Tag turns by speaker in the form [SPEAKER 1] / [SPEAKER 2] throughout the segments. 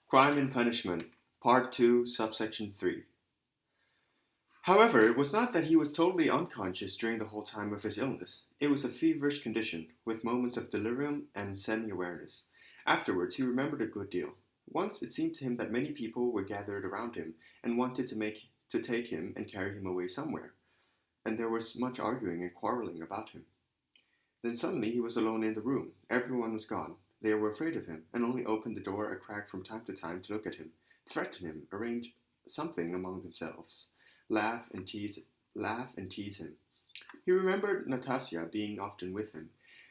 [SPEAKER 1] Crime and Punishment, Part 2, Subsection 3. However, it was not that he was totally unconscious during the whole time of his illness. It was a feverish condition, with moments of delirium and semi-awareness. Afterwards, he remembered a good deal. Once it seemed to him that many people were gathered around him and wanted to take him and carry him away somewhere, and there was much arguing and quarreling about him. Then suddenly he was alone in the room. Everyone was gone. They were afraid of him, and only opened the door a crack from time to time to look at him, threaten him, arrange something among themselves, laugh and tease him. He remembered Nastasia being often with him.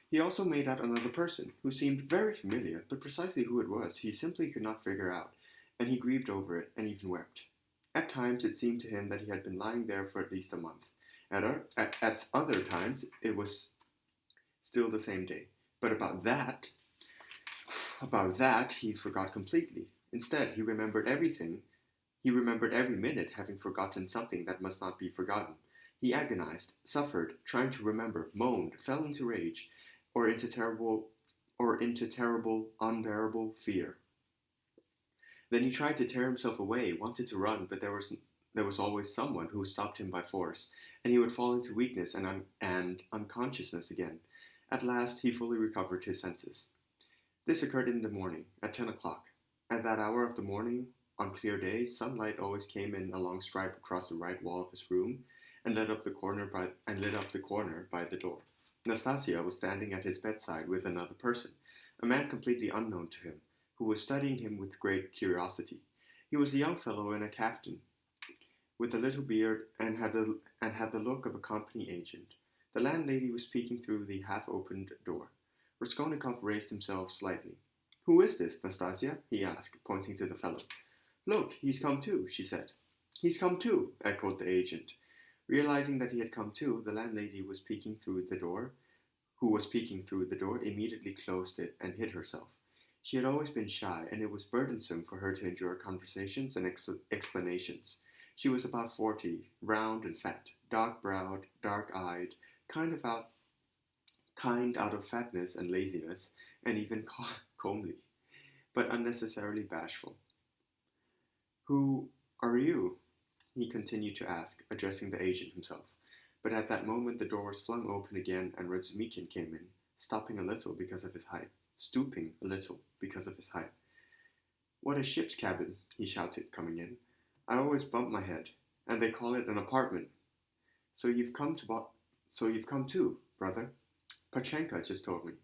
[SPEAKER 1] He also made out another person, who seemed very familiar, but precisely who it was he simply could not figure out, and he grieved over it, and even wept. At times it seemed to him that he had been lying there for at least a month. At other times it was still the same day. But about that he forgot completely. Instead, he remembered everything. He remembered every minute, having forgotten something that must not be forgotten. He agonized, suffered, trying to remember, moaned, fell into rage, or into terrible, unbearable fear. Then he tried to tear himself away, wanted to run, but there was always someone who stopped him by force, and he would fall into weakness and unconsciousness again. At last, he fully recovered his senses. This occurred in the morning, at 10 o'clock. At that hour of the morning, on clear days, sunlight always came in a long stripe across the right wall of his room, and lit up the corner by the door. Nastasia was standing at his bedside with another person, a man completely unknown to him, who was studying him with great curiosity. He was a young fellow in a kaftan, with a little beard, and had the look of a company agent. The landlady was speaking through the half-opened door. Raskolnikov raised himself slightly. "Who is this, Nastasia?" he asked, pointing to the fellow. "Look, he's come too," she said. "He's come too," echoed the agent. Realizing that he had come too, the landlady who was peeking through the door, immediately closed it and hid herself. She had always been shy, and it was burdensome for her to endure conversations and explanations. She was about 40, round and fat, dark-browed, dark-eyed, kind out of fatness and laziness, and even comely, but unnecessarily bashful. "Who are you?" he continued to ask, addressing the agent himself. But at that moment the door was flung open again, and Razumikin came in, stooping a little because of his height. "What a ship's cabin," he shouted, coming in. "I always bump my head, and they call it an apartment. So you've come too, brother. Pachenka just told me."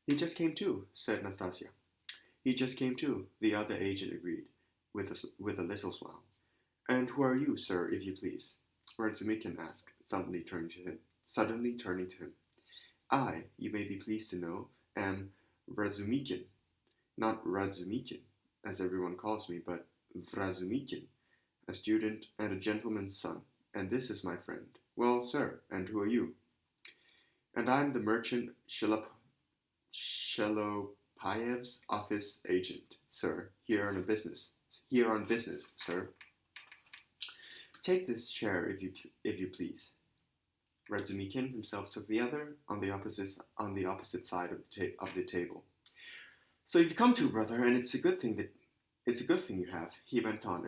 [SPEAKER 1] "He just came too," said Nastasia. "He just came too," the other agent agreed, with a little smile. "And who are you, sir, if you please?" Razumikin asked, suddenly turning to him. "I, you may be pleased to know, am Razumikin. Not Razumikin, as everyone calls me, but Vrazumikin, a student and a gentleman's son. And this is my friend. Well, sir, and who are you?" "And I'm the merchant Shelopayev's office agent, sir, here on business, sir." "Take this chair, if you please." Razumikin himself took the other, on the opposite side of the table. "So you've come to, brother, and it's a good thing you have," he went on,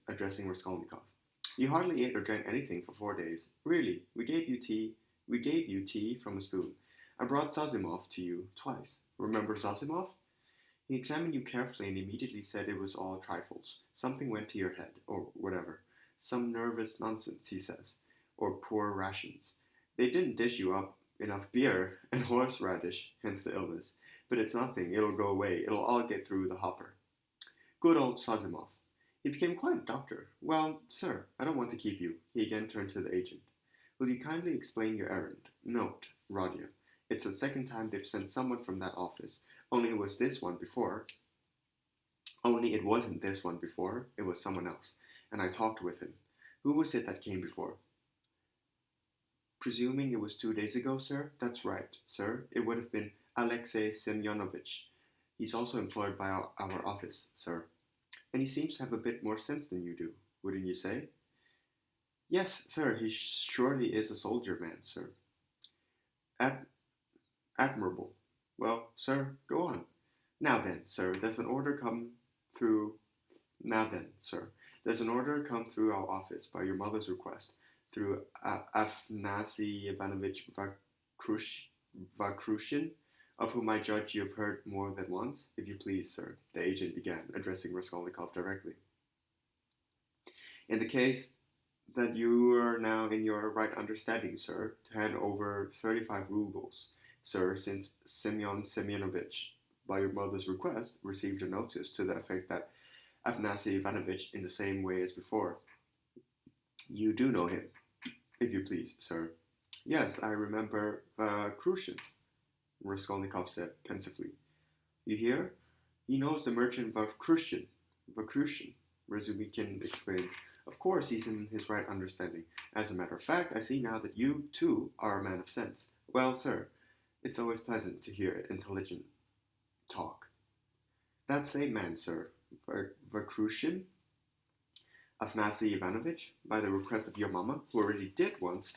[SPEAKER 1] addressing Raskolnikov. "You hardly ate or drank anything for 4 days. Really, we gave you tea from a spoon. I brought Zazimov to you twice. Remember Zazimov? He examined you carefully and immediately said it was all trifles. Something went to your head, or whatever. Some nervous nonsense, he says, or poor rations. They didn't dish you up enough beer and horseradish, hence the illness. But it's nothing, it'll go away, it'll all get through the hopper. Good old Zazimov. He became quite a doctor. Well, sir, I don't want to keep you." He again turned to the agent. "Will you kindly explain your errand? Note, Rodya, it's the second time they've sent someone from that office. Only it wasn't this one before. It was someone else. And I talked with him. Who was it that came before?" "Presuming it was 2 days ago, sir? That's right, sir. It would have been Alexei Semyonovich. He's also employed by our office, sir. And he seems to have a bit more sense than you do, wouldn't you say?" "Yes, sir, he surely is a soldier man, sir." Admirable. Well, sir, go on. Now then, sir, there's an order come through... Now then, sir, there's an order come through our office by your mother's request through Afnasy Ivanovich Vakrushin, of whom I judge you have heard more than once. If you please, sir, the agent began, addressing Raskolnikov directly. In the case that you are now in your right understanding, sir, to hand over 35 rubles, sir, since Semyon Semyonovich, by your mother's request, received a notice to the effect that Afnasy Ivanovich in the same way as before. You do know him, if you please, sir. Yes, I remember Vakrushin, Raskolnikov said pensively. You hear? He knows the merchant Vakrushin, Razumikin exclaimed. Of course he's in his right understanding. As a matter of fact, I see now that you, too, are a man of sense. Well, sir, it's always pleasant to hear intelligent talk. That same man, sir, Vakrushin, Afnasy Ivanovich, by the request of your mamma, who already did once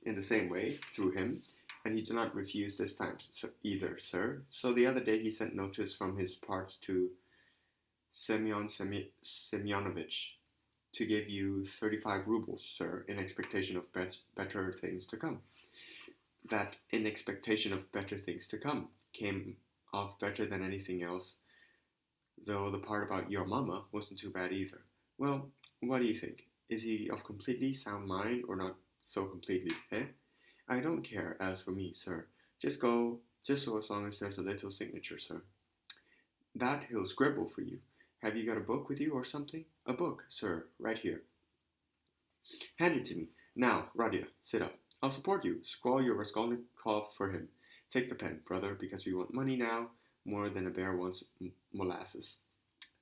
[SPEAKER 1] in the same way, through him, and he did not refuse this time either, sir. So the other day he sent notice from his parts to Semyon Semyonovich to give you 35 rubles, sir, in expectation of better things to come. That in expectation of better things to come came off better than anything else, though the part about your mamma wasn't too bad either. Well, what do you think? Is he of completely sound mind or not so completely, eh? I don't care, as for me, sir. Just go, just so as long as there's a little signature, sir. That he'll scribble for you. Have you got a book with you or something? A book, sir, right here. Hand it to me. Now, Radia, sit up. I'll support you. Scrawl your Raskolnikov for him. Take the pen, brother, because we want money now more than a bear wants molasses.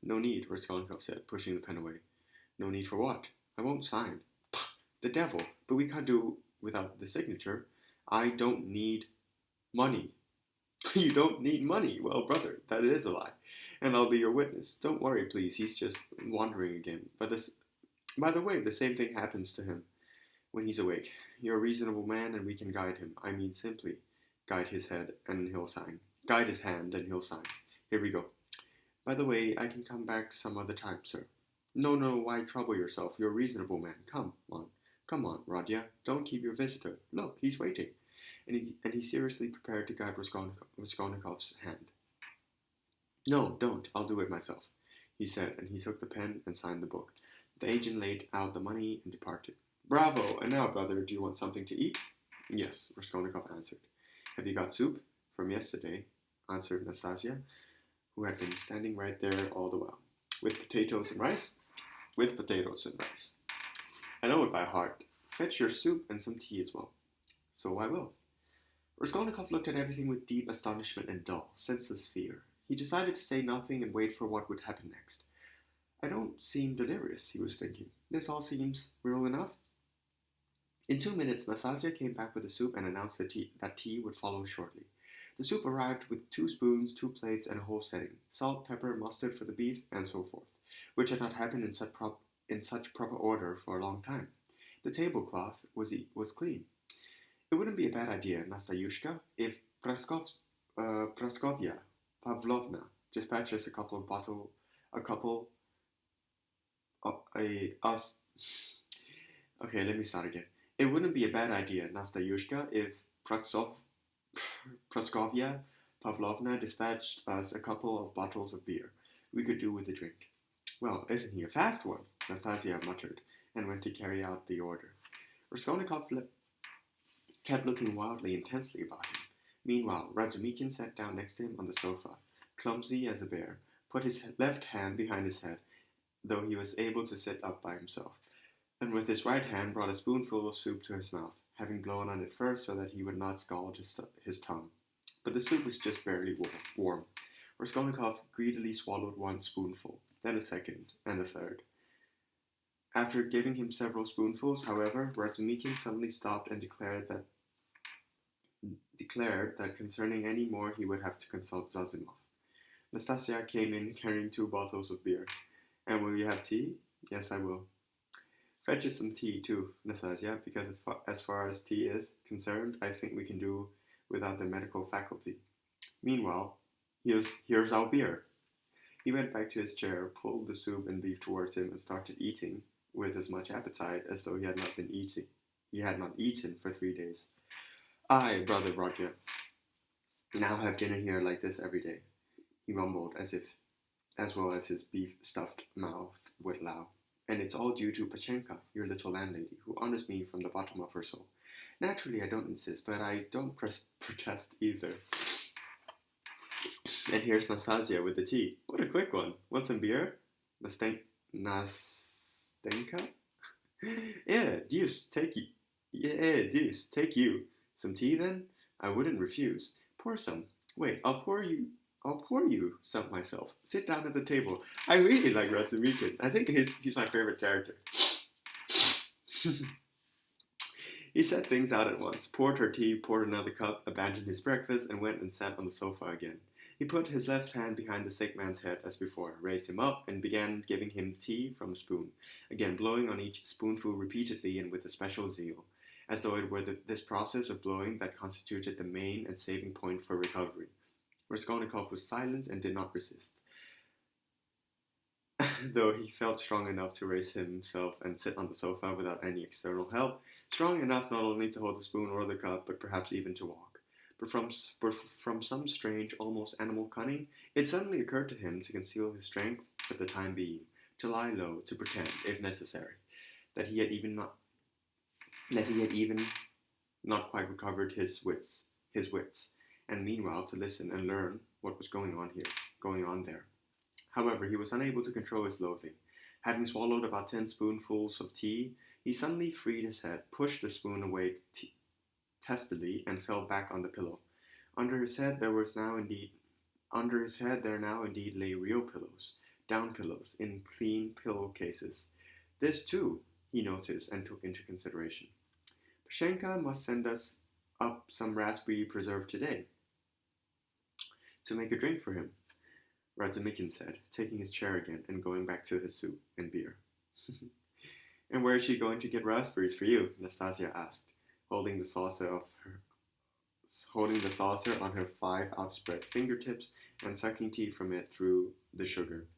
[SPEAKER 1] No need, Raskolnikov said, pushing the pen away. No need for what? I won't sign. The devil, but we can't do without the signature. I don't need money. You don't need money? Well, brother, that is a lie. And I'll be your witness. Don't worry, please. He's just wandering again. By the way, the same thing happens to him when he's awake. You're a reasonable man and we can guide him. I mean simply guide his head and he'll sign. Guide his hand and he'll sign. Here we go. By the way, I can come back some other time, sir. No, why trouble yourself? You're a reasonable man. Come on, Radia. Don't keep your visitor. Look, he's waiting. And he seriously prepared to guide Raskolnikov's hand. No, don't. I'll do it myself, he said, and he took the pen and signed the book. The agent laid out the money and departed. Bravo! And now, brother, do you want something to eat? Yes, Raskolnikov answered. Have you got soup? From yesterday, answered Nastasia, who had been standing right there all the while. With potatoes and rice? With potatoes and rice. I know it by heart. Fetch your soup and some tea as well. So I will. Raskolnikov looked at everything with deep astonishment and dull, senseless fear. He decided to say nothing and wait for what would happen next. I don't seem delirious, he was thinking. This all seems real enough. In 2 minutes, Nastasia came back with the soup and announced that tea would follow shortly. The soup arrived with 2 spoons, 2 plates, and a whole setting, salt, pepper, mustard for the beef, and so forth, which had not happened in such proper order for a long time. The tablecloth was clean. It wouldn't be a bad idea, Nastayushka, if Praskovya Pavlovna dispatches Okay, let me start again. It wouldn't be a bad idea, Nastayushka, if Praskovya Pavlovna dispatched us a couple of bottles of beer. We could do with a drink. Well, isn't he a fast one? Nastasia muttered, and went to carry out the order. Raskolnikov kept looking wildly intensely about him. Meanwhile, Razumikin sat down next to him on the sofa, clumsy as a bear, put his left hand behind his head, though he was able to sit up by himself, and with his right hand brought a spoonful of soup to his mouth, having blown on it first so that he would not scald his tongue. But the soup was just barely warm. Raskolnikov greedily swallowed 1 spoonful, then a second, and a third. After giving him several spoonfuls, however, Razumikin suddenly stopped and declared that concerning any more he would have to consult Zazimov. Nastasia came in carrying 2 bottles of beer. And will you have tea? Yes, I will. Fetch us some tea too, Nastasia, because as far as tea is concerned, I think we can do without the medical faculty. Meanwhile, here's our beer. He went back to his chair, pulled the soup and beef towards him, and started eating with as much appetite as though he had not been eating. He had not eaten for 3 days. "I, Brother Roger, now have dinner here like this every day," he mumbled, as well as his beef-stuffed mouth would allow. "And it's all due to Pashenka, your little landlady, who honors me from the bottom of her soul. Naturally, I don't insist, but I don't protest either. And here's Nastasia with the tea. What a quick one. Want some beer? Nastenka? Yeah, deuce, take you. Some tea then? I wouldn't refuse. Pour some. Wait, I'll pour you some myself. Sit down at the table. I really like Ratsumikin. I think he's my favorite character." He set things out at once, poured her tea, poured another cup, abandoned his breakfast, and went and sat on the sofa again. He put his left hand behind the sick man's head as before, raised him up, and began giving him tea from a spoon, again blowing on each spoonful repeatedly and with a special zeal, as though it were this process of blowing that constituted the main and saving point for recovery. Raskolnikov was silent and did not resist, though he felt strong enough to raise himself and sit on the sofa without any external help, strong enough not only to hold the spoon or the cup, but perhaps even to walk. But from some strange, almost animal cunning, it suddenly occurred to him to conceal his strength for the time being, to lie low, to pretend, if necessary, that he had even not quite recovered his wits, and meanwhile to listen and learn what was going on there. However, he was unable to control his loathing. Having swallowed about 10 spoonfuls of tea, he suddenly freed his head, pushed the spoon away testily, and fell back on the pillow. Under his head there now indeed lay real pillows, down pillows, in clean pillowcases. This too he noticed and took into consideration. Pashenka must send us up some raspberry preserve today, to make a drink for him, Razumikin said, taking his chair again and going back to his soup and beer. "And where is she going to get raspberries for you?" Nastasia asked, holding the saucer on her 5 outspread fingertips and sucking tea from it through the sugar.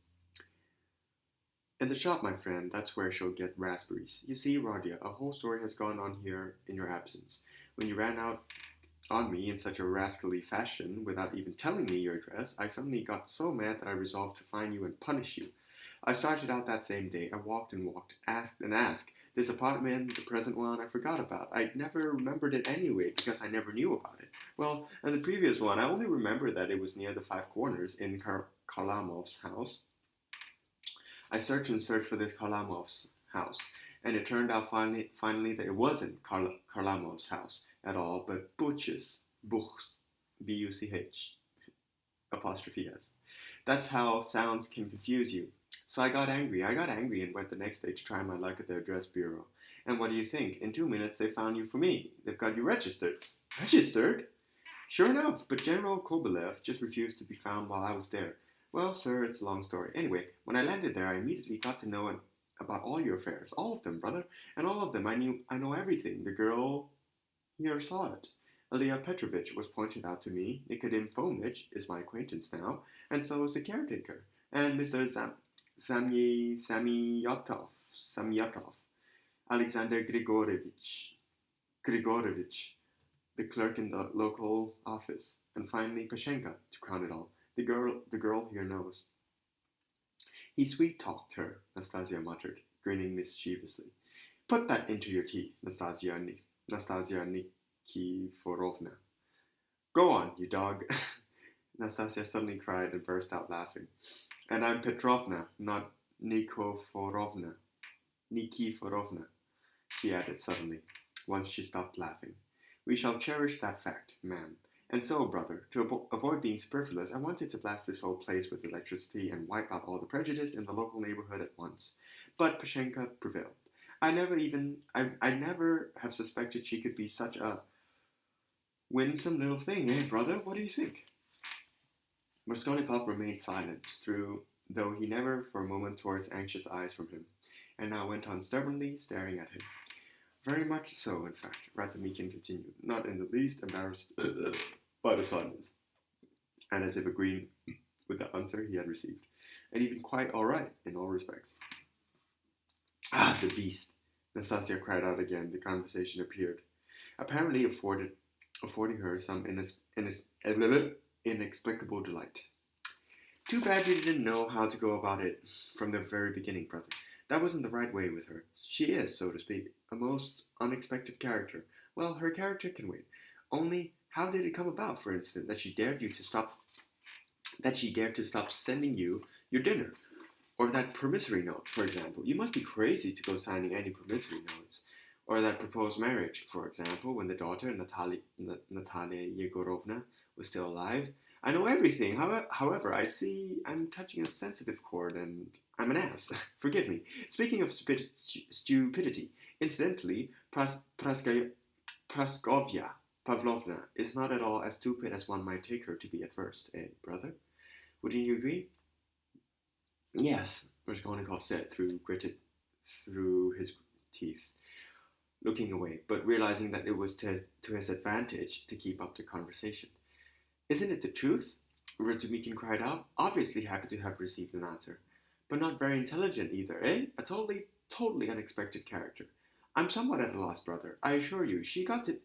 [SPEAKER 1] "In the shop, my friend, that's where she'll get raspberries. You see, Radia, a whole story has gone on here in your absence. When you ran out on me in such a rascally fashion, without even telling me your address, I suddenly got so mad that I resolved to find you and punish you. I started out that same day. I walked and walked, asked and asked. This apartment, the present one, I forgot about. I never remembered it anyway, because I never knew about it. Well, and the previous one, I only remember that it was near the 5 Corners in Kharlamov's house. I searched and searched for this Kharlamov's house, and it turned out finally that it wasn't Kharlamov's house at all, but Buch's, B-U-C-H, apostrophe S. That's how sounds can confuse you. So I got angry and went the next day to try my luck at the address bureau. And what do you think? In 2 minutes they found you for me. They've got you registered." "Registered?" "Sure enough, but General Kobylev just refused to be found while I was there. Well, sir, it's a long story. Anyway, when I landed there, I immediately got to know about all your affairs. All of them, brother. And all of them, I know everything. The girl here saw it. Ilya Petrovich was pointed out to me. Nikodim Fomitch is my acquaintance now, and so is the caretaker. And Mr. Samyatov, Alexander Grigorovich, the clerk in the local office, and finally Pashenka, to crown it all. The girl here knows." "He sweet-talked her," Nastasia muttered, grinning mischievously. "Put that into your tea, Nastasia Nikiforovna. Go on, you dog." Nastasia suddenly cried and burst out laughing. "And I'm Petrovna, not Nikiforovna," she added suddenly, once she stopped laughing. "We shall cherish that fact, ma'am. And so, brother, to avoid being superfluous, I wanted to blast this whole place with electricity and wipe out all the prejudice in the local neighborhood at once. But Pashenka prevailed. I never have suspected she could be such a winsome little thing, eh, brother? What do you think?" Raskolnikov remained silent, though he never for a moment tore his anxious eyes from him, and now went on stubbornly staring at him. "Very much so, in fact," Razumikin continued, not in the least embarrassed by the silence, and as if agreeing with the answer he had received. and even quite alright in all respects. Ah, the beast! Nastasia cried out again. The conversation appeared, apparently affording her some inexplicable delight. Too bad you didn't know how to go about it from the very beginning, brother. That wasn't the right way with her. She is, so to speak, a most unexpected character. Well, her character can wait. Only, how did it come about, for instance, that she dared to stop sending you your dinner? Or that promissory note, for example. You must be crazy to go signing any promissory notes. Or that proposed marriage, for example, when the daughter, Natalia Yegorovna, was still alive. I know everything. However, I see I'm touching a sensitive chord and I'm an ass. Forgive me. Speaking of stupidity, incidentally, Praskovya Pavlovna is not at all as stupid as one might take her to be at first, eh, brother? Wouldn't you agree? Yes, Raskolnikov said through his teeth, looking away, but realizing that it was to his advantage to keep up the conversation. Isn't it the truth? Razumikin cried out, obviously happy to have received an answer. But not very intelligent either, eh? A totally unexpected character. I'm somewhat at a loss, brother. I assure you, she's got to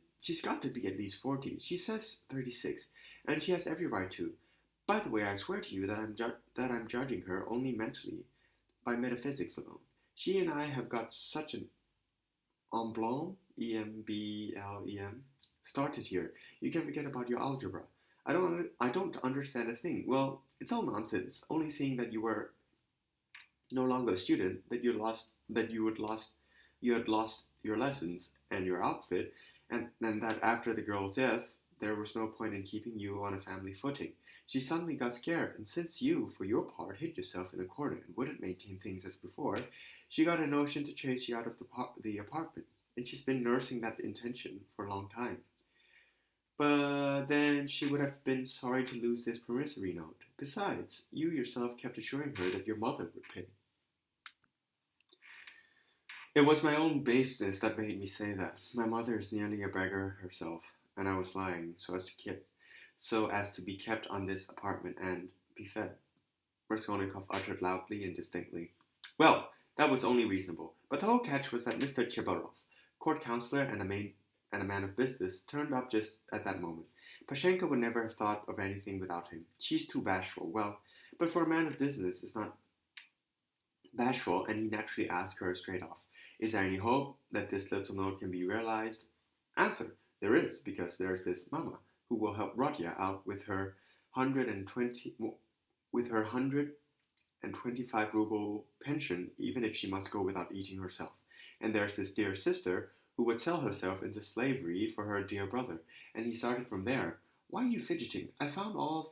[SPEAKER 1] be at least 40. She says 36, and she has every right to. By the way, I swear to you that I'm judging her only mentally, by metaphysics alone. She and I have got such an emblem, EMBLEM, started here. You can forget about your algebra. I don't understand a thing. Well, it's all nonsense. Only seeing that you were no longer a student, that you had lost your lessons and your outfit, and that after the girl's death, there was no point in keeping you on a family footing. She suddenly got scared, and since you, for your part, hid yourself in a corner and wouldn't maintain things as before, she got a notion to chase you out of the apartment, and she's been nursing that intention for a long time. But then she would have been sorry to lose this promissory note. Besides, you yourself kept assuring her that your mother would pay. It was my own baseness that made me say that. My mother is nearly a beggar herself, and I was lying so as to be kept on this apartment and be fed. Raskolnikov uttered loudly and distinctly. Well, that was only reasonable, but the whole catch was that Mr. Chebarov, court councillor and a man of business, turned up just at that moment. Pashenka would never have thought of anything without him. She's too bashful. Well, but for a man of business is not bashful, and he naturally asked her straight off, is there any hope that this little note can be realized? Answer, there is, because there's this Mama, who will help Rodya out with her 125 ruble pension, even if she must go without eating herself. And there's this dear sister who would sell herself into slavery for her dear brother. And he started from there. Why are you fidgeting? I found out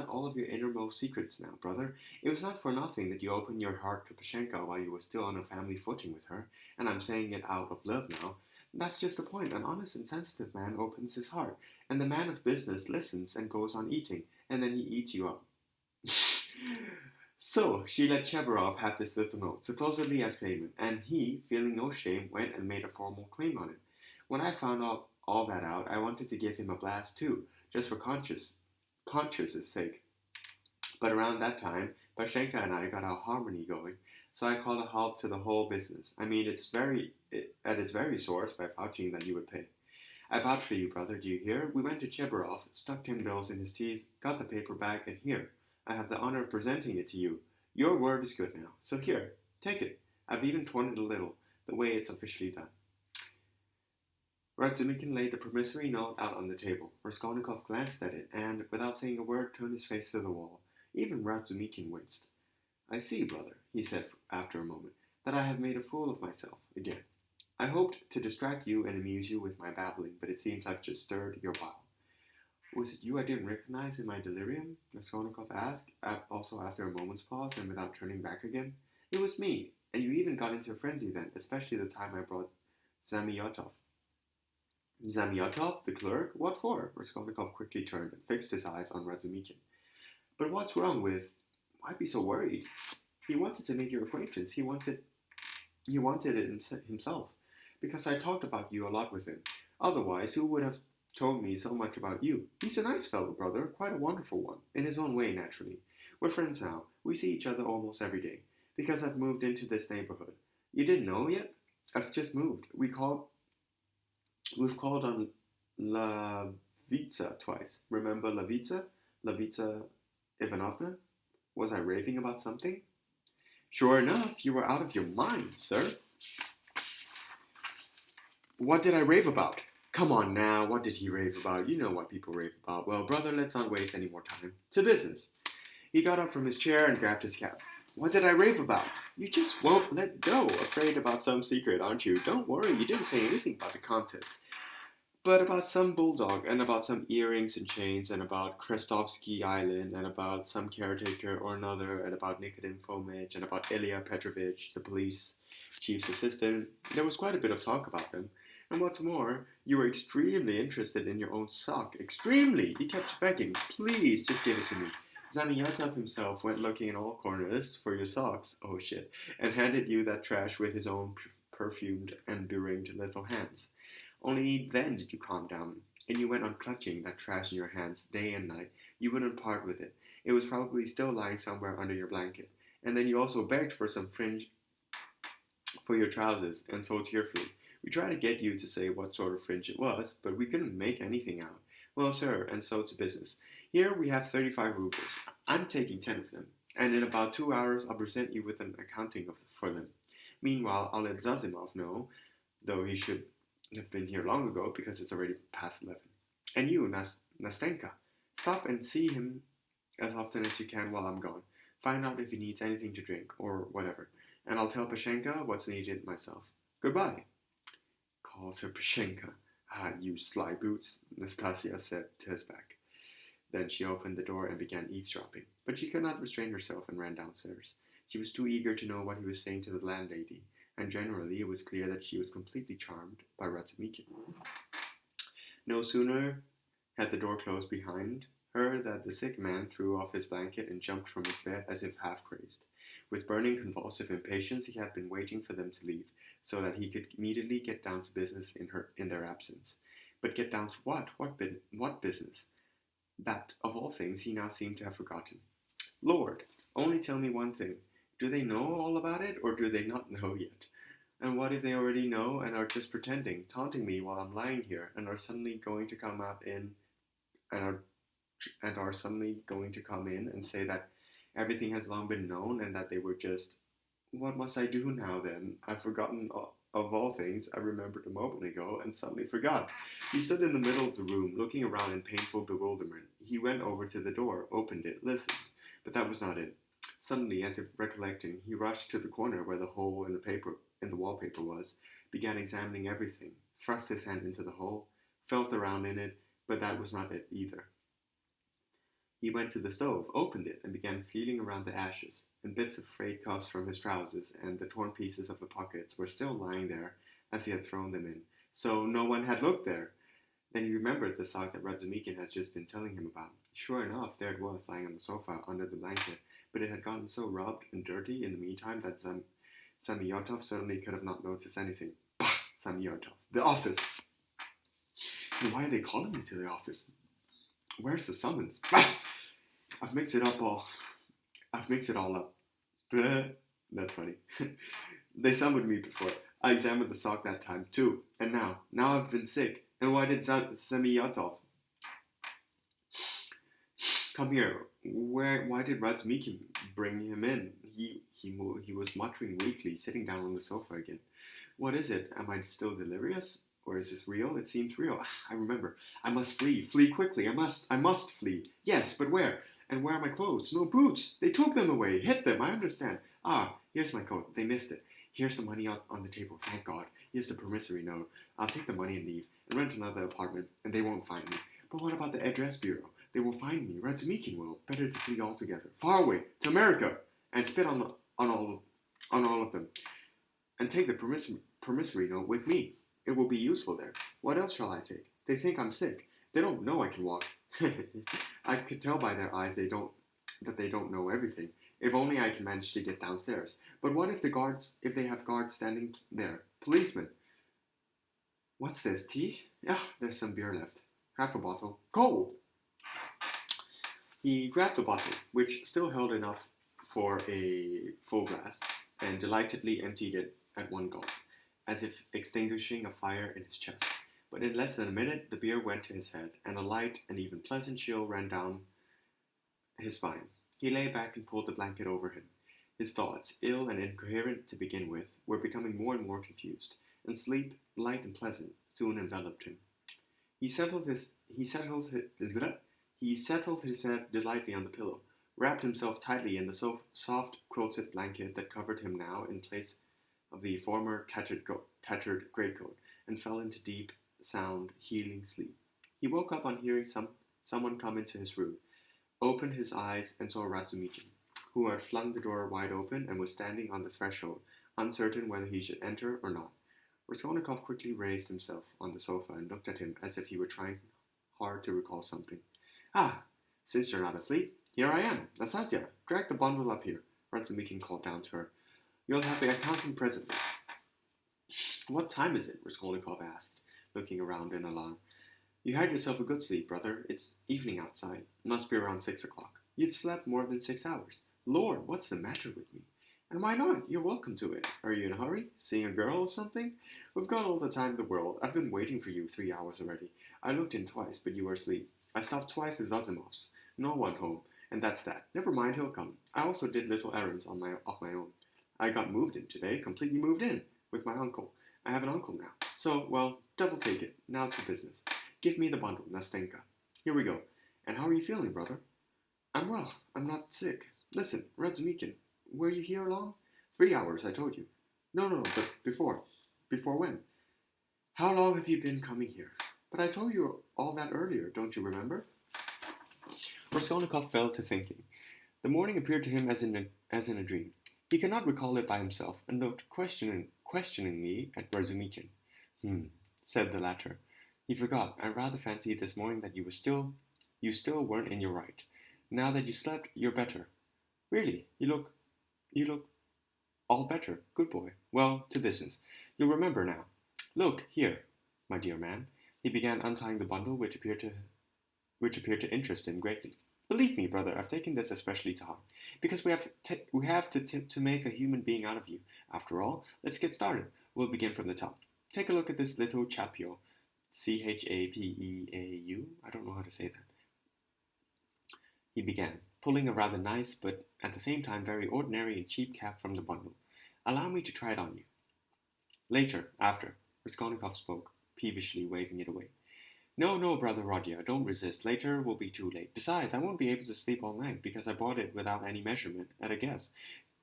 [SPEAKER 1] all of your innermost secrets now, brother. It was not for nothing that you opened your heart to Pashenka while you were still on a family footing with her, and I'm saying it out of love now. That's just the point. An honest and sensitive man opens his heart, and the man of business listens and goes on eating, and then he eats you up. So, she let Chebarov have this little note, supposedly as payment, and he, feeling no shame, went and made a formal claim on it. When I found all that out, I wanted to give him a blast too, just for conscience' sake. But around that time, Pashenka and I got our harmony going, so I called a halt to the whole business. I mean, at its very source, by vouching that you would pay. I vouch for you, brother, do you hear? We went to Chebarov, stuck 10 bills in his teeth, got the paper back, and here, I have the honor of presenting it to you. Your word is good now, so here, take it. I've even torn it a little, the way it's officially done. Razumikin laid the promissory note out on the table. Raskolnikov glanced at it, and, without saying a word, turned his face to the wall. Even Razumikin winced. I see, brother, he said after a moment, that I have made a fool of myself again. I hoped to distract you and amuse you with my babbling, but it seems I've just stirred your bile. Was it you I didn't recognize in my delirium? Raskolnikov asked, also after a moment's pause and without turning back again. It was me, and you even got into a frenzy then, especially the time I brought Zamyotov. Zamyotov, the clerk? What for? Raskolnikov quickly turned and fixed his eyes on Razumikin. But what's wrong with... Why be so worried? He wanted to make your acquaintance. He wanted it himself, because I talked about you a lot with him. Otherwise, who would have told me so much about you? He's a nice fellow, brother, quite a wonderful one, in his own way, naturally. We're friends now. We see each other almost every day, because I've moved into this neighborhood. You didn't know yet? I've just moved. We've called on Lavitsa twice. Remember Lavitsa? Lavitsa Ivanovna? Was I raving about something? Sure enough, you were out of your mind, sir. What did I rave about? Come on now, what did he rave about? You know what people rave about. Well, brother, let's not waste any more time. To business. He got up from his chair and grabbed his cap. What did I rave about? You just won't let go. Afraid about some secret, aren't you? Don't worry, you didn't say anything about the contest. But about some bulldog, and about some earrings and chains, and about Krestovsky Island, and about some caretaker or another, and about Nikodim Fomich, and about Ilya Petrovich, the police chief's assistant. There was quite a bit of talk about them. And what's more, you were extremely interested in your own sock. Extremely! He kept begging, please, just give it to me. Zamyatov himself went looking in all corners for your socks, oh shit, and handed you that trash with his own perfumed and beringed little hands. Only then did you calm down, and you went on clutching that trash in your hands day and night. You wouldn't part with it. It was probably still lying somewhere under your blanket. And then you also begged for some fringe for your trousers, and so tearfully. We tried to get you to say what sort of fringe it was, but we couldn't make anything out. Well, sir, and so to business. Here we have 35 rubles. I'm taking 10 of them, and in about 2 hours I'll present you with an accounting for them. Meanwhile, I'll let Zazimov know, though he should have been here long ago because it's already past 11. And you, Nastenka, stop and see him as often as you can while I'm gone. Find out if he needs anything to drink, or whatever. And I'll tell Pashenka what's needed myself. Goodbye. Calls her Pashenka. Ah, you sly boots, Nastasia said to his back. Then she opened the door and began eavesdropping, but she could not restrain herself and ran downstairs. She was too eager to know what he was saying to the landlady, and generally it was clear that she was completely charmed by Razumikin. No sooner had the door closed behind her than the sick man threw off his blanket and jumped from his bed as if half-crazed. With burning convulsive impatience, he had been waiting for them to leave, so that he could immediately get down to business in their absence. But get down to what? What business? That, of all things, he now seemed to have forgotten. Lord, only tell me one thing. Do they know all about it, or do they not know yet? And what if they already know and are just pretending, taunting me while I'm lying here, and are suddenly going to come in and say that everything has long been known and that they were just... What must I do now then? I've forgotten of all things. I remembered a moment ago and suddenly forgot. He stood in the middle of the room, looking around in painful bewilderment. He went over to the door, opened it, listened, but that was not it. Suddenly, as if recollecting, he rushed to the corner where the hole in the wallpaper was, began examining everything, thrust his hand into the hole, felt around in it, but that was not it either. He went to the stove, opened it, and began feeling around the ashes, and bits of frayed cuffs from his trousers and the torn pieces of the pockets were still lying there as he had thrown them in. So no one had looked there. Then he remembered the sock that Razumikin had just been telling him about. Sure enough, there it was, lying on the sofa under the blanket, but it had gotten so rubbed and dirty in the meantime that Samyotov certainly could have not noticed anything. Bah! Samyotov. The office! And why are they calling me to the office? Where's the summons? Bah! I've mixed it all up. Bleh. That's funny. They summoned me before. I examined the sock that time, too. And now I've been sick. And why did Samyotov come here? Why did Razumikin bring him in? He was muttering weakly, sitting down on the sofa again. What is it? Am I still delirious? Or is this real? It seems real. I remember. I must flee. Flee quickly. I must flee. Yes, but where? And where are my clothes? No boots. They took them away. Hit them. I understand. Ah, here's my coat. They missed it. Here's the money out on the table. Thank God. Here's the promissory note. I'll take the money and leave and rent another apartment, and they won't find me. But what about the address bureau? They will find me. Razumikin will. Better to flee altogether. Far away. To America. And spit on all of them. And take the promissory note with me. It will be useful there. What else shall I take? They think I'm sick. They don't know I can walk. I could tell by their eyes that they don't know everything. If only I can manage to get downstairs. But what if they have guards standing there? Policemen. What's this, tea? Yeah, there's some beer left. Half a bottle. Cold! He grabbed the bottle, which still held enough for a full glass and delightedly emptied it at one gulp, as if extinguishing a fire in his chest. But in less than a minute, the beer went to his head, and a light and even pleasant chill ran down his spine. He lay back and pulled the blanket over him. His thoughts, ill and incoherent to begin with, were becoming more and more confused, and sleep, light and pleasant, soon enveloped him. He settled his head delightedly on the pillow, wrapped himself tightly in the soft quilted blanket that covered him now in place of the former tattered greatcoat, and fell into deep, sound, healing sleep. He woke up on hearing someone come into his room, opened his eyes, and saw Razumikin, who had flung the door wide open and was standing on the threshold, uncertain whether he should enter or not. Raskolnikov quickly raised himself on the sofa and looked at him as if he were trying hard to recall something. "Ah, since you're not asleep, here I am. Nastasia, drag the bundle up here," Razumikin called down to her. "You'll have the accounting presently." "What time is it?" Raskolnikov asked, looking around in alarm. "You had yourself a good sleep, brother. It's evening outside. Must be around 6 o'clock. You've slept more than 6 hours. Lord, what's the matter with me? And why not? You're welcome to it. Are you in a hurry? Seeing a girl or something? We've got all the time in the world. I've been waiting for you 3 hours already. I looked in twice, but you were asleep. I stopped twice at Zozimov's. No one home. And that's that. Never mind, he'll come. I also did little errands of my own. I got moved in today, completely moved in, with my uncle. I have an uncle now. So, well, devil take it. Now to business. Give me the bundle, Nastenka. Here we go. And how are you feeling, brother?" "I'm well. I'm not sick. Listen, Razumikin, were you here long?" 3 hours, I told you." No, but before. Before when?" "How long have you been coming here?" "But I told you all that earlier, don't you remember?" Raskolnikov fell to thinking. The morning appeared to him as in a dream. He could not recall it by himself, and looked questioningly at Razumikin. Said the latter. He forgot. "I rather fancied this morning that you still weren't in your right. Now that you slept, you're better. Really, you look all better. Good boy. Well, to business. You'll remember now. Look, here, my dear man." He began untying the bundle, which appeared to interest him greatly. "Believe me, brother, I've taken this especially to heart, because we have to make a human being out of you. After all, let's get started. We'll begin from the top. Take a look at this little chapio. Chapeau. I don't know how to say that." He began, pulling a rather nice, but at the same time very ordinary and cheap cap from the bundle. "Allow me to try it on you." "Later, after," Raskolnikov spoke, peevishly waving it away. No, brother Rodya, don't resist. Later will be too late. Besides, I won't be able to sleep all night, because I bought it without any measurement, at a guess."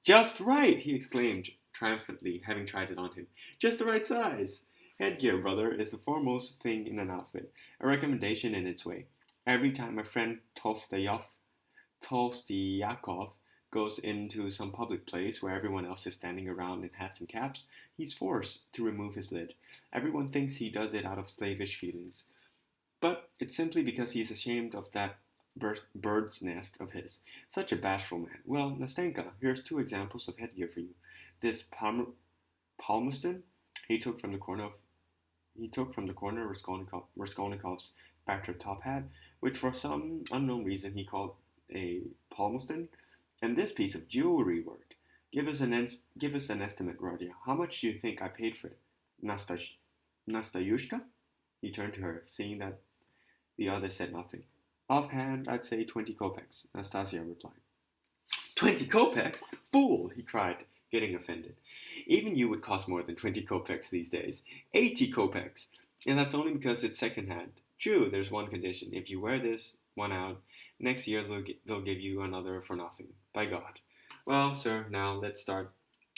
[SPEAKER 1] "Just right!" he exclaimed triumphantly, having tried it on him. "Just the right size! Headgear, brother, is the foremost thing in an outfit. A recommendation in its way. Every time my friend Tolstyakov goes into some public place where everyone else is standing around in hats and caps, he's forced to remove his lid. Everyone thinks he does it out of slavish feelings. But it's simply because he's ashamed of that bird's nest of his. Such a bashful man. Well, Nastenka, here's 2 examples of headgear for you. This palmerston he took from the corner Raskolnikov's battered top hat, which for some unknown reason he called a palmerston, and this piece of jewelry work. Give us an estimate, Rodya. How much do you think I paid for it? Nastayushka?" He turned to her, seeing that the other said nothing. "Offhand, I'd say 20 kopecks," Nastasia replied. 20 kopecks? Fool! He cried, getting offended. "Even you would cost more than 20 kopecks these days. 80 kopecks! And that's only because it's second-hand. True, there's one condition. If you wear this one out, next year they'll give you another for nothing. By God. Well, sir, now let's start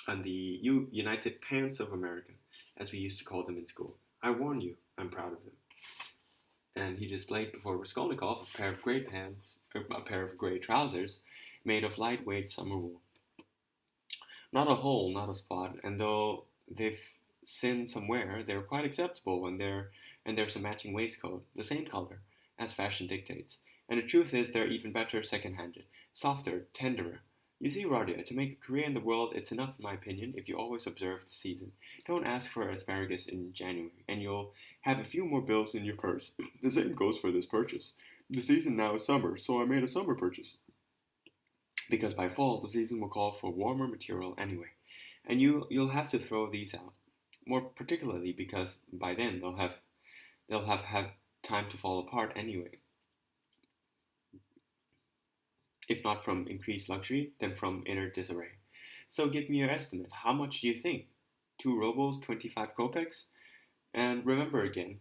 [SPEAKER 1] on the United Pants of America, as we used to call them in school. I warn you, I'm proud of them." And he displayed before Raskolnikov a pair of gray trousers made of lightweight summer wool. Not a hole, not a spot, and though they've sinned somewhere, they're quite acceptable, and there's a matching waistcoat, the same color, as fashion dictates. And the truth is they're even better second-handed, softer, tenderer. You see, Rodya, to make a career in the world, it's enough, in my opinion, if you always observe the season. Don't ask for asparagus in January, and you'll have a few more bills in your purse. The same goes for this purchase. The season now is summer, so I made a summer purchase. because by fall the season will call for warmer material anyway, and you'll have to throw these out. More particularly because by then they'll have had time to fall apart anyway, if not from increased luxury, then from inner disarray. So give me your estimate. How much do you think? 2 rubles, 25 kopecks? And remember again,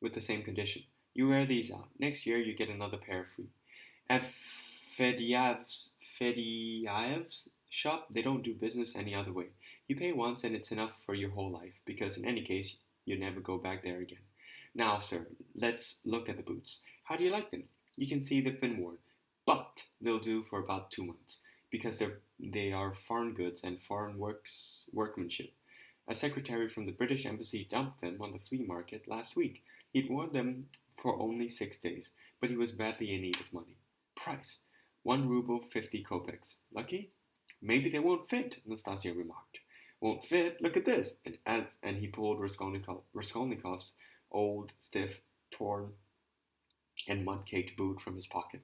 [SPEAKER 1] with the same condition. You wear these out. Next year you get another pair free. At Fediaev's shop, they don't do business any other way. You pay once and it's enough for your whole life, because in any case, you never go back there again. Now, sir, let's look at the boots. How do you like them? You can see they've been worn, but they'll do for about 2 months, because they are foreign goods and foreign workmanship. A secretary from the British Embassy dumped them on the flea market last week. He'd worn them for only 6 days, but he was badly in need of money. Price: 1 ruble 50 kopecks. Lucky? Maybe they won't fit, Nastasia remarked. Won't fit? Look at this! And he pulled Raskolnikov's old, stiff, torn, and mud-caked boot from his pocket.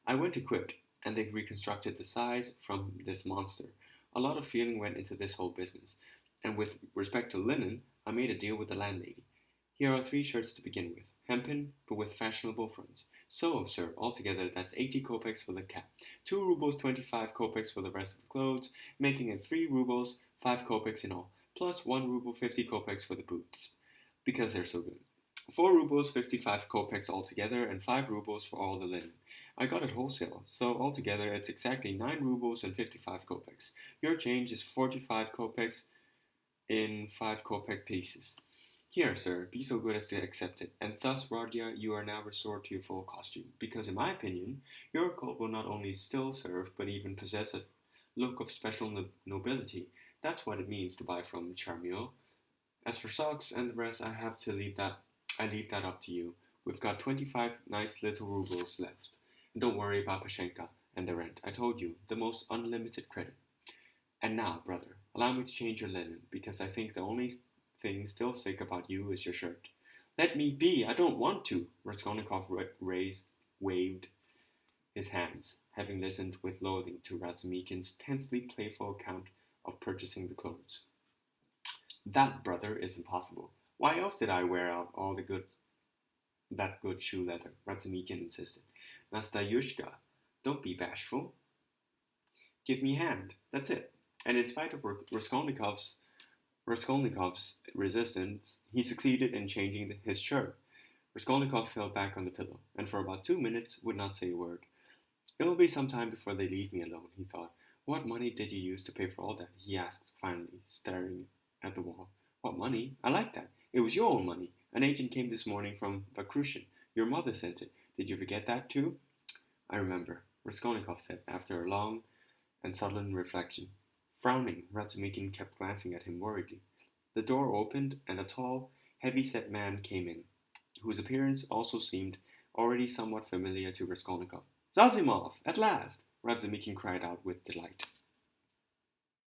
[SPEAKER 1] I went to quit, and they reconstructed the size from this monster. A lot of feeling went into this whole business, and with respect to linen, I made a deal with the landlady. Here are 3 shirts to begin with, hempen, but with fashionable fronts. So, sir, altogether that's 80 kopecks for the cap, 2 rubles 25 kopecks for the rest of the clothes, making it 3 rubles 5 kopecks in all, plus 1 ruble 50 kopecks for the boots, because they're so good. 4 rubles 55 kopecks altogether, and 5 rubles for all the linen. I got it wholesale, so altogether it's exactly 9 rubles and 55 kopecks. Your change is 45 kopecks in 5 kopek pieces. Here, sir, be so good as to accept it, and thus, Radia, you are now restored to your full costume, because in my opinion, your coat will not only still serve, but even possess a look of special nobility. That's what it means to buy from Charmiot. As for socks and the rest, I leave that up to you. We've got 25 nice little rubles left. And don't worry about Pashenka and the rent. I told you, the most unlimited credit. And now, brother, allow me to change your linen, because I think the only thing still sick about you is your shirt. Let me be, I don't want to. Raskolnikov waved his hands, having listened with loathing to Razumikin's tensely playful account of purchasing the clothes. That, brother, is impossible. Why else did I wear out all that good shoe leather? Razumikin insisted. Nastayushka, don't be bashful. Give me a hand. That's it. And in spite of Raskolnikov's resistance, he succeeded in changing his shirt. Raskolnikov fell back on the pillow, and for about 2 minutes would not say a word. It'll be some time before they leave me alone, he thought. What money did you use to pay for all that? He asked finally, staring at the wall. What money? I like that. It was your own money. An agent came this morning from Vakrushin. Your mother sent it. Did you forget that too? I remember, Raskolnikov said, after a long and sudden reflection. Frowning, Razumikin kept glancing at him worriedly. The door opened, and a tall, heavy-set man came in, whose appearance also seemed already somewhat familiar to Raskolnikov. Zazimov! At last! Razumikin cried out with delight.